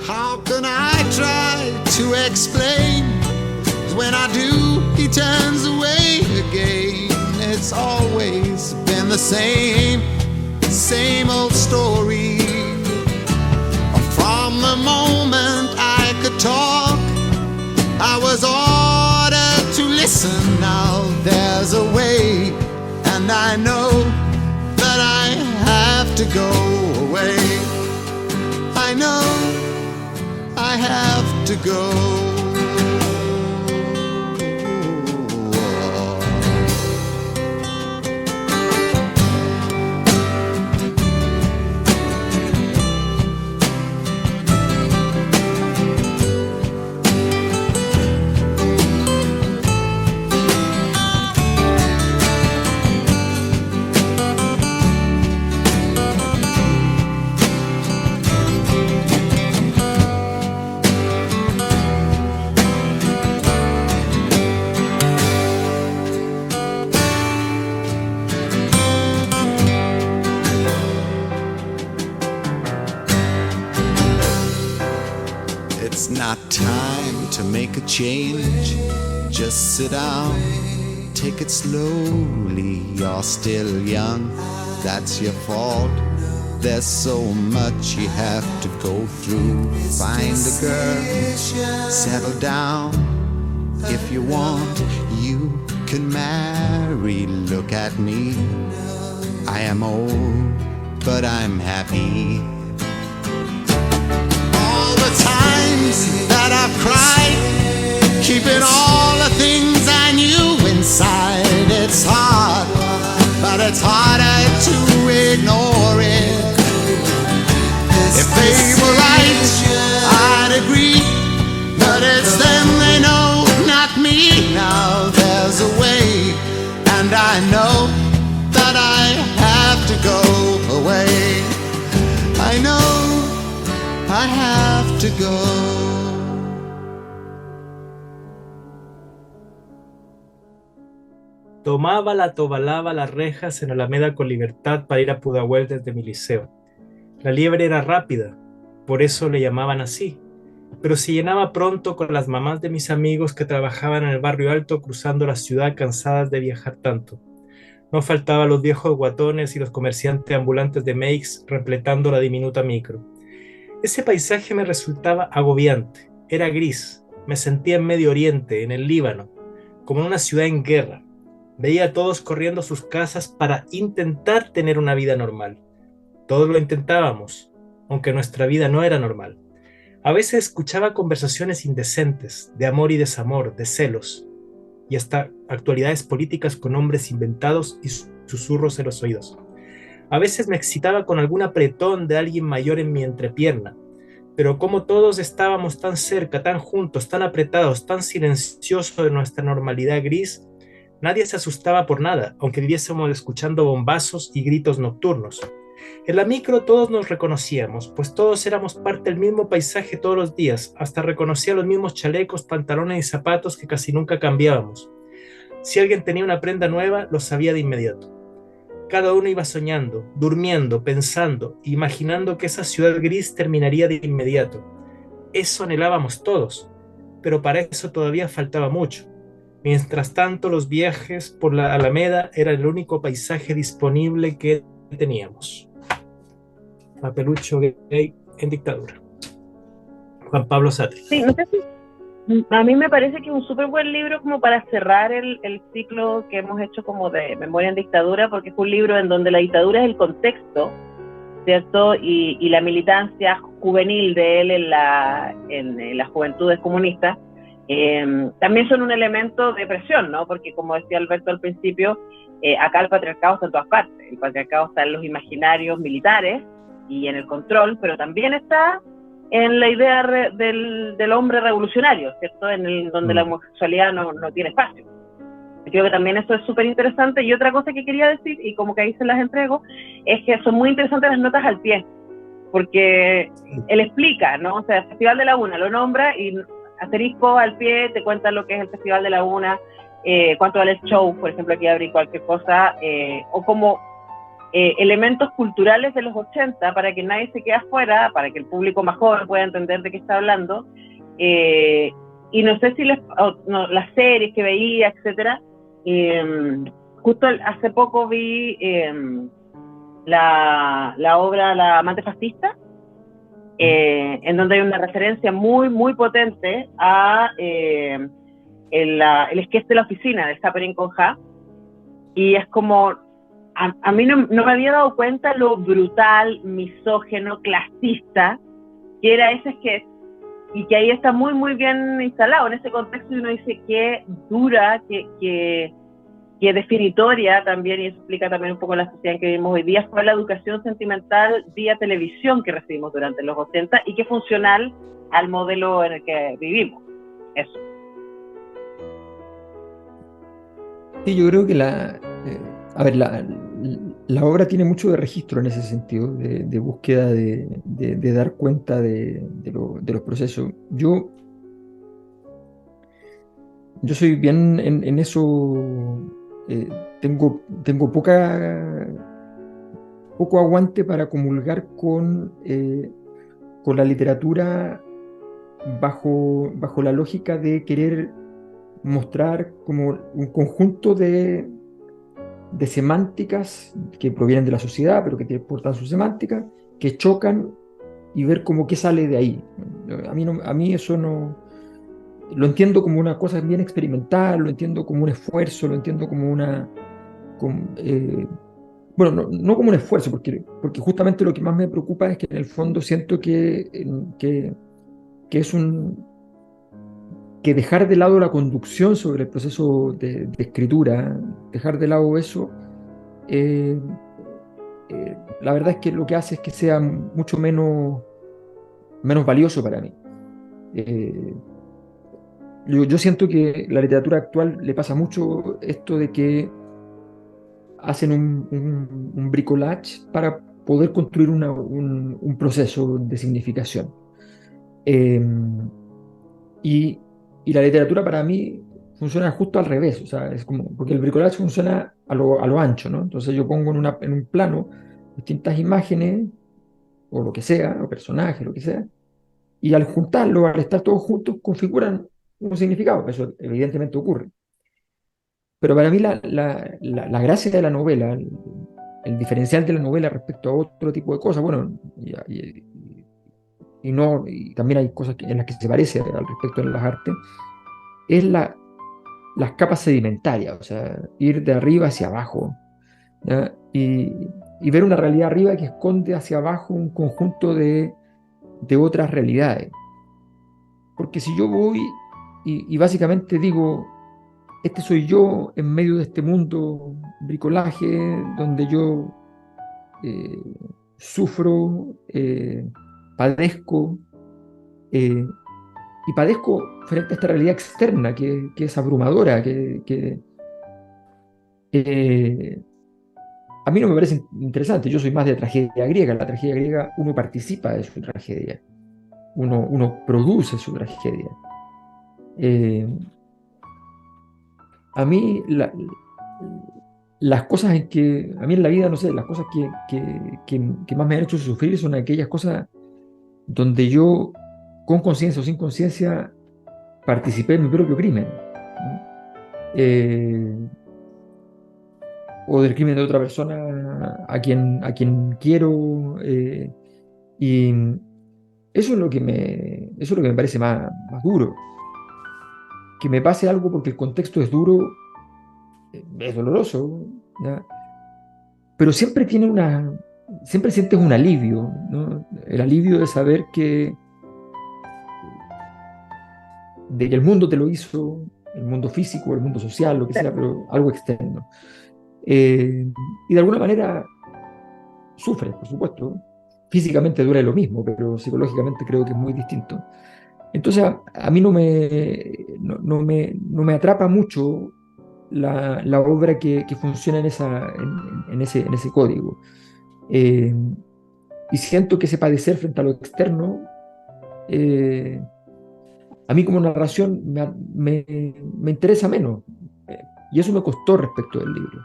How can I try to explain? When I do, he turns away again. It's always been the same old story. From the moment I could talk, I was ordered to listen. Now there's a way, and I know that I have to go away. I know I have to go. It's not time to make a change. Just sit down, take it slowly. You're still young, that's your fault. There's so much you have to go through. Find a girl, settle down. If you want, you can marry. Look at me, I am old, but I'm happy. Times that I've cried, keeping all the things I knew inside. It's hard, but it's harder to ignore it. If they were right, I'd agree, but it's them they know, not me. Now there's a way, and I know that I have to go away. I know I have to go. Tomaba la tobalaba las rejas en Alameda con Libertad para ir a Pudahuel desde mi liceo. La liebre era rápida, por eso le llamaban así, pero se llenaba pronto con las mamás de mis amigos que trabajaban en el barrio alto cruzando la ciudad cansadas de viajar tanto. No faltaban los viejos guatones y los comerciantes ambulantes de Meix repletando la diminuta micro. Ese paisaje me resultaba agobiante, era gris, me sentía en Medio Oriente, en el Líbano, como en una ciudad en guerra. Veía a todos corriendo a sus casas para intentar tener una vida normal. Todos lo intentábamos, aunque nuestra vida no era normal. A veces escuchaba conversaciones indecentes, de amor y desamor, de celos, y hasta actualidades políticas con nombres inventados y susurros en los oídos. A veces me excitaba con algún apretón de alguien mayor en mi entrepierna, pero como todos estábamos tan cerca, tan juntos, tan apretados, tan silenciosos de nuestra normalidad gris, nadie se asustaba por nada, aunque viviésemos escuchando bombazos y gritos nocturnos. En la micro todos nos reconocíamos, pues todos éramos parte del mismo paisaje todos los días, hasta reconocía los mismos chalecos, pantalones y zapatos que casi nunca cambiábamos. Si alguien tenía una prenda nueva, lo sabía de inmediato. Cada uno iba soñando, durmiendo, pensando, imaginando que esa ciudad gris terminaría de inmediato. Eso anhelábamos todos, pero para eso todavía faltaba mucho. Mientras tanto, los viajes por la Alameda eran el único paisaje disponible que teníamos. Papelucho gay en dictadura. Juan Pablo Sartre. Sí, no sé si a mí me parece que es un súper buen libro como para cerrar el ciclo que hemos hecho como de Memoria en Dictadura, porque es un libro en donde la dictadura es el contexto, ¿cierto? Y la militancia juvenil de él en las juventudes comunistas también son un elemento de presión, ¿no? Porque como decía Alberto al principio, acá el patriarcado está en todas partes. El patriarcado está en los imaginarios militares y en el control, pero también está en la idea del hombre revolucionario, ¿cierto? Donde la homosexualidad no tiene espacio. Creo que también eso es súper interesante. Y otra cosa que quería decir, y como que ahí se las entrego, es que son muy interesantes las notas al pie, porque él explica, ¿no? O sea, el Festival de la Una lo nombra y asterisco al pie te cuenta lo que es el Festival de la Una, cuánto vale el show, por ejemplo, aquí abrí cualquier cosa, o como elementos culturales de los 80 para que nadie se quede afuera, para que el público más joven pueda entender de qué está hablando, y no sé si las series que veía, etcétera. Justo hace poco vi la obra La amante fascista, en donde hay una referencia muy, muy potente a el sketch de La oficina de Zapperin con Ja, y es como, a mí no me había dado cuenta lo brutal, misógeno, clasista que era ese sketch, y que ahí está muy, muy bien instalado en ese contexto, y uno dice qué dura, qué definitoria también, y eso explica también un poco la sociedad en que vivimos hoy día, fue la educación sentimental vía televisión que recibimos durante los 80 y que es funcional al modelo en el que vivimos. Eso. Sí, yo creo que la obra tiene mucho de registro en ese sentido, de búsqueda de dar cuenta de los procesos. Yo soy bien en eso, tengo poco aguante para comulgar con la literatura bajo la lógica de querer mostrar como un conjunto de semánticas que provienen de la sociedad, pero que portan su semántica, que chocan, y ver como qué sale de ahí. A mí eso no lo entiendo como una cosa bien experimental, lo entiendo como un esfuerzo, lo entiendo como bueno, no como un esfuerzo, porque justamente lo que más me preocupa es que en el fondo siento que es que dejar de lado la conducción sobre el proceso de escritura, dejar de lado eso, la verdad es que lo que hace es que sea mucho menos valioso para mí. Yo siento que la literatura actual le pasa mucho esto de que hacen un bricolage para poder construir un proceso de significación. Y la literatura para mí funciona justo al revés, o sea, es como, porque el bricolage funciona a lo ancho, ¿no? Entonces yo pongo en un plano distintas imágenes, o lo que sea, o personajes, lo que sea, y al juntarlo, al estar todos juntos, configuran un significado. Eso evidentemente ocurre. Pero para mí la gracia de la novela, el diferencial de la novela respecto a otro tipo de cosas, bueno, y también hay cosas en las que se parece al respecto de las artes, es las capas sedimentarias, o sea, ir de arriba hacia abajo, ¿ya? Y ver una realidad arriba que esconde hacia abajo un conjunto de otras realidades. Porque si yo voy y básicamente digo, este soy yo en medio de este mundo bricolaje donde yo sufro, padezco, y padezco frente a esta realidad externa que es abrumadora, a mí no me parece interesante. Yo soy más de tragedia griega. En la tragedia griega uno participa de su tragedia, uno produce su tragedia. A mí las cosas a mí en la vida, no sé, las cosas que más me han hecho sufrir son aquellas cosas donde yo, con conciencia o sin conciencia, participé en mi propio crimen, ¿no? O del crimen de otra persona a quien quiero, y eso es lo que me parece más duro. Que me pase algo porque el contexto es duro, es doloroso, ¿ya? Pero siempre sientes un alivio, ¿no? El alivio de saber de que el mundo te lo hizo, el mundo físico, el mundo social, lo que sea, pero algo externo. Y de alguna manera sufres, por supuesto. Físicamente duele lo mismo, pero psicológicamente creo que es muy distinto. Entonces a mí no me atrapa mucho la obra que funciona en ese código. Y siento que ese padecer frente a lo externo, a mí como narración me interesa menos. Y eso me costó respecto del libro.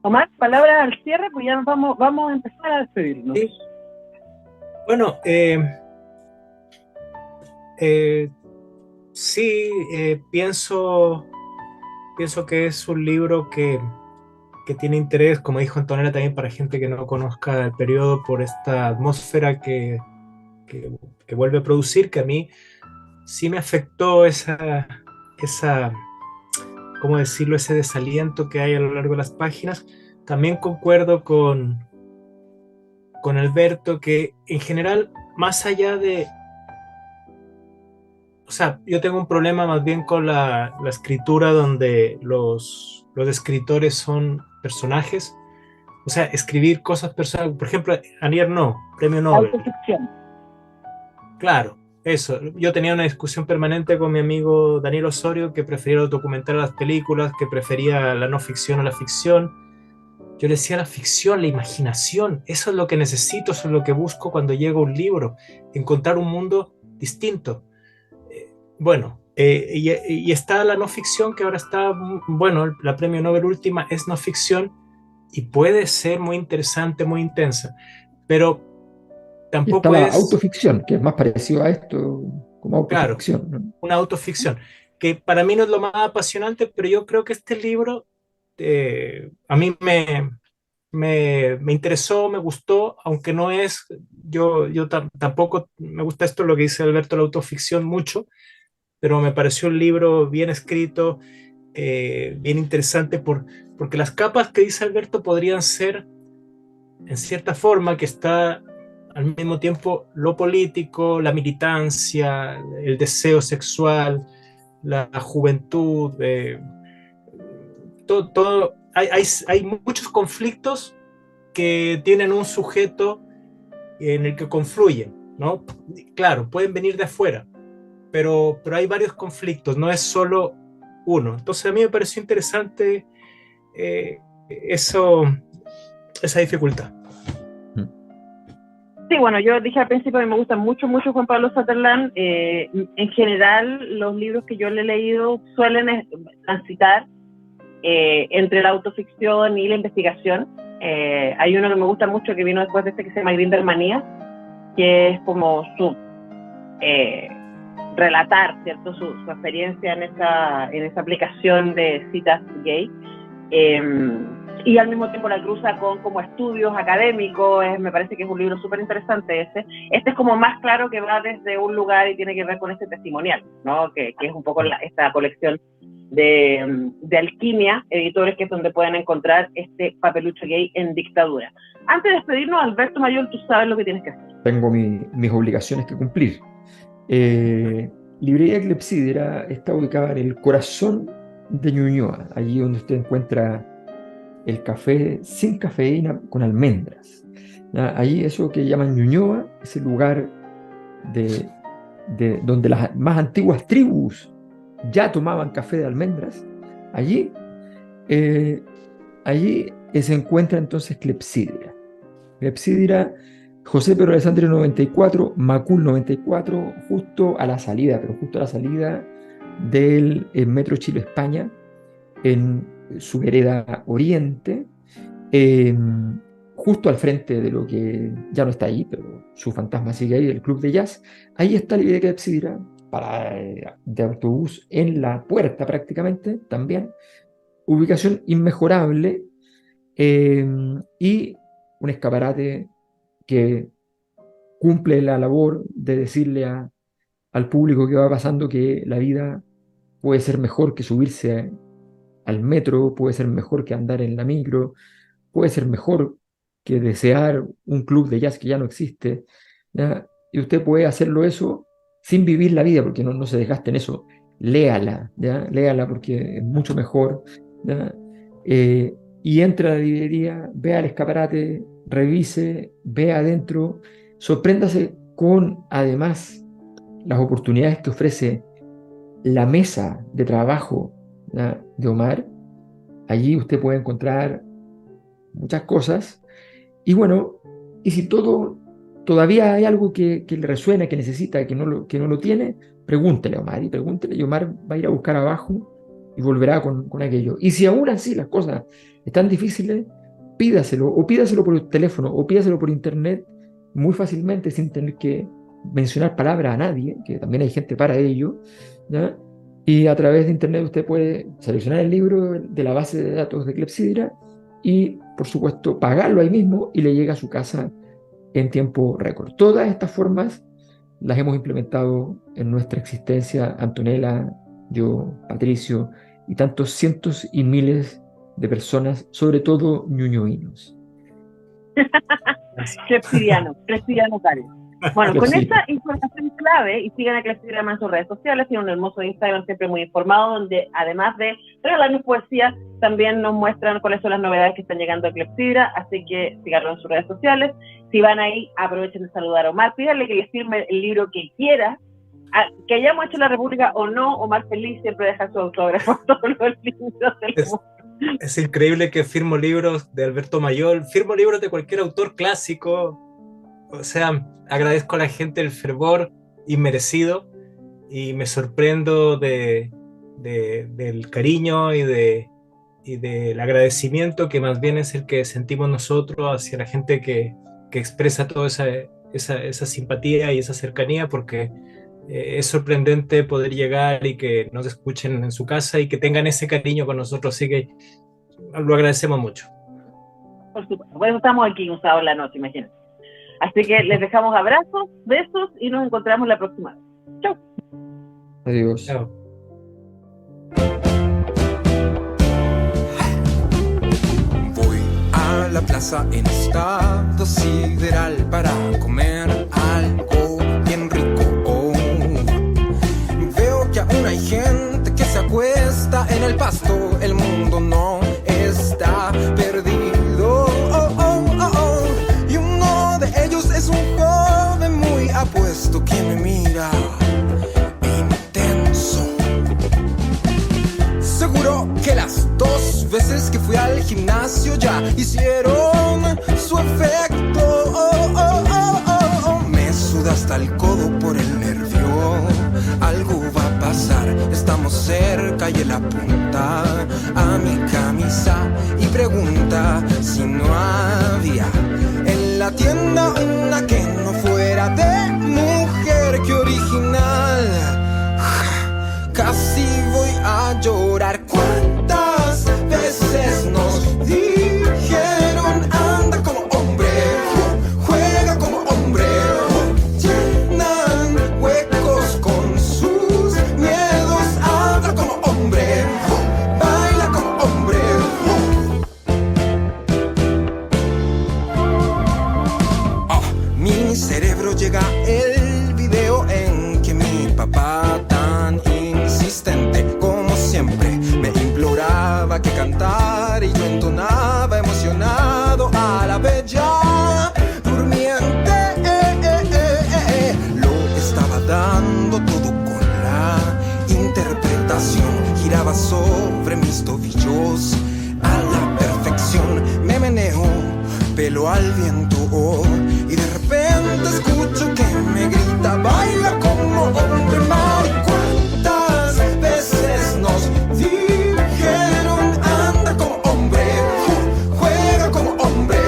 Omar, palabras al cierre, pues ya nos vamos a empezar a despedirnos. Sí. Bueno, sí, pienso que es un libro que tiene interés, como dijo Antonella, también para gente que no conozca el periodo, por esta atmósfera que vuelve a producir, que a mí sí me afectó esa ¿cómo decirlo?, ese desaliento que hay a lo largo de las páginas. También concuerdo con Alberto que en general, más allá de... O sea, yo tengo un problema más bien con la escritura donde los escritores son personajes. O sea, escribir cosas personales. Por ejemplo, Annie Ernaux, premio Nobel. Autoficción. Claro, eso. Yo tenía una discusión permanente con mi amigo Daniel Osorio, que prefería los documentales a las películas, que prefería la no ficción a la ficción. Yo le decía la ficción, la imaginación. Eso es lo que necesito, eso es lo que busco cuando llega un libro. Encontrar un mundo distinto. Bueno, y está la no ficción, que ahora está, bueno, la premio Nobel última es no ficción y puede ser muy interesante, muy intensa, pero tampoco está la es... autoficción, que es más parecido a esto, como autoficción, claro, ¿no? una autoficción, que para mí no es lo más apasionante, pero yo creo que este libro a mí me interesó, me gustó, aunque no es, yo tampoco me gusta esto, lo que dice Alberto, la autoficción mucho, pero me pareció un libro bien escrito, bien interesante, porque las capas que dice Alberto podrían ser, en cierta forma, que está al mismo tiempo lo político, la militancia, el deseo sexual, la juventud, todo. Hay muchos conflictos que tienen un sujeto en el que confluyen, ¿no? Claro, pueden venir de afuera, pero hay varios conflictos, no es solo uno. Entonces a mí me pareció interesante esa dificultad. Sí, bueno, yo dije al principio que me gusta mucho Juan Pablo Sutherland. En general, los libros que yo le he leído suelen transitar entre la autoficción y la investigación. Hay uno que me gusta mucho que vino después de este, que se llama Grindelmanía, que es como su relatar, ¿cierto?, su experiencia en esa aplicación de citas gay, y al mismo tiempo la cruza con como estudios académicos. Me parece que es un libro súper interesante este es como más claro que va desde un lugar y tiene que ver con este testimonial, ¿no?, que es un poco esta colección de Alquimia Editores, que es donde pueden encontrar este Papelucho Gay en Dictadura. Antes de despedirnos, Alberto Mayol, tú sabes lo que tienes que hacer. Tengo mis obligaciones que cumplir. Librería Clepsidra está ubicada en el corazón de Ñuñoa, allí donde usted encuentra el café sin cafeína con almendras. Allí, eso que llaman Ñuñoa, es el lugar donde las más antiguas tribus ya tomaban café de almendras. Allí se encuentra entonces Clepsidra. Clepsidra, José Pedro Alessandri 94, Macul 94, justo a la salida del Metro Chile-España, en su vereda oriente, justo al frente de lo que ya no está ahí, pero su fantasma sigue ahí, el club de jazz. Ahí está la librería Clepsidra, de autobús en la puerta prácticamente, también. Ubicación inmejorable, y un escaparate que cumple la labor de decirle al público que va pasando que la vida puede ser mejor que subirse al metro, puede ser mejor que andar en la micro, puede ser mejor que desear un club de jazz que ya no existe, ¿ya? Y usted puede hacerlo eso sin vivir la vida, porque no se desgaste en eso. Léala, ¿ya? Léala porque es mucho mejor, ¿ya? Y entra a la librería, vea el escaparate, revise, vea adentro, sorpréndase con, además, las oportunidades que ofrece la mesa de trabajo, ¿ya?, de Omar. Allí usted puede encontrar muchas cosas. Y bueno, y si todavía hay algo que le resuena, que necesita, que no lo tiene, pregúntele a Omar, y Omar va a ir a buscar abajo y volverá con aquello. Y si aún así las cosas están difíciles, pídaselo por el teléfono, o pídaselo por internet, muy fácilmente, sin tener que mencionar palabras a nadie, que también hay gente para ello, ¿ya? Y a través de internet usted puede seleccionar el libro de la base de datos de Clepsidra y, por supuesto, pagarlo ahí mismo, y le llega a su casa en tiempo récord. Todas estas formas las hemos implementado en nuestra existencia, Antonella, yo, Patricio, y tantos cientos y miles de personas, sobre todo ñuñoínos. Clepsidiano Cari. Bueno, con esta información clave, y sigan a Clepsidra en sus redes sociales, tiene un hermoso Instagram siempre muy informado, donde además de regalarnos poesía, también nos muestran cuáles son las novedades que están llegando a Clepsidra, así que síganlo en sus redes sociales. Si van ahí, aprovechen de saludar a Omar, pídanle que les firme el libro que quiera, que hayamos hecho La República o no. Omar feliz siempre deja su autógrafo todos los libros del mundo. Es increíble que firmo libros de Alberto Mayol, firmo libros de cualquier autor clásico. O sea, agradezco a la gente el fervor inmerecido, y me sorprendo del cariño y del agradecimiento, que más bien es el que sentimos nosotros hacia la gente que expresa toda esa simpatía y esa cercanía, porque es sorprendente poder llegar y que nos escuchen en su casa y que tengan ese cariño con nosotros, así que lo agradecemos mucho. Por supuesto, por eso estamos aquí un sábado en la noche, imagínense. Así que les dejamos abrazos, besos, y nos encontramos la próxima vez. Chau. Adiós. Chao. Voy a la plaza en estado sideral para comer algo bien rico. Veo que aún hay gente que se acuesta en el pasto. El mundo no está perdido. Y uno de ellos es un joven muy apuesto que me mira intenso. Seguro que las 2 veces que fui al gimnasio ya hicieron su efecto. Me suda hasta el codo por el nervio. Algo va a pasar, estamos cerca, y él apunta a mi camisa y pregunta si no había en la tienda una que no fuera de mujer. ¡Qué original! Casi voy a llorar. ¿Cuántas veces nos dijeron anda como hombre, juega como hombre? Llenan huecos con sus miedos, habla como hombre. tentación giraba sobre mis tobillos a la perfección. Me meneo, pelo al viento, y de repente escucho que me grita: baila como hombre, mar. ¿Cuántas veces nos dijeron anda como hombre, juega como hombre,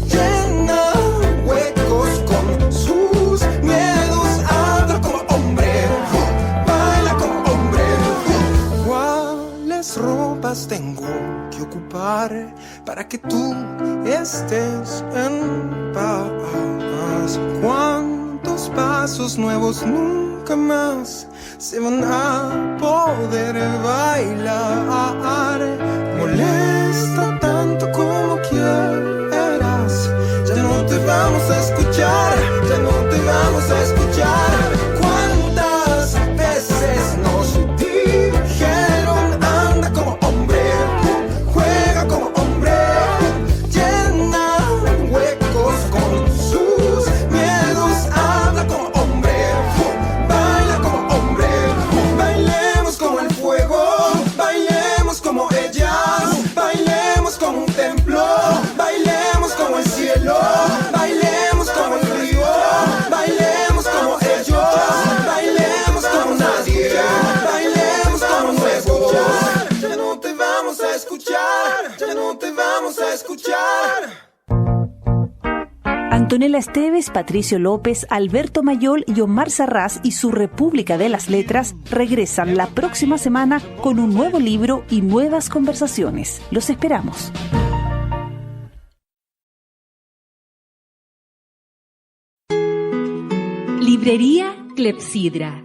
llena huecos con sus miedos, habla como hombre, baila como hombre? ¿Cuáles ropas tengo que ocupar para que tú estés en paz? ¿Cuántos pasos nuevos nunca más se van a poder bailar? Molesta tanto como quieras, ya no te vamos a escuchar, ya no te vamos a escuchar. ¿Cuántas veces nos dijeron anda como hombre, juega como hombre, llena huecos con sus miedos, habla como hombre, baila como hombre? Bailemos como el fuego, bailemos como ellas, bailemos como un templo, bailemos como el cielo, bailemos como el río, bailemos como ellos, bailemos como nadie, bailemos como nuevo. Ya no te vamos a escuchar, ya no te vamos a escuchar. Antonella Esteves, Patricio López, Alberto Mayol y Omar Sarraz y su República de las Letras regresan la próxima semana con un nuevo libro y nuevas conversaciones. Los esperamos. Librería Clepsidra.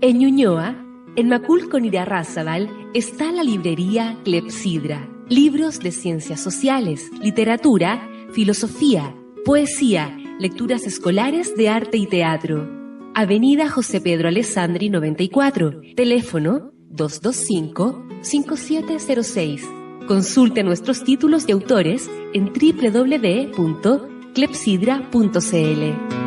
En Ñuñoa, en Macul con Irarrázaval, está la librería Clepsidra. Libros de ciencias sociales, literatura, filosofía, poesía, lecturas escolares de arte y teatro. Avenida José Pedro Alessandri 94, teléfono 225-5706. Consulte nuestros títulos y autores en www.clepsidra.cl.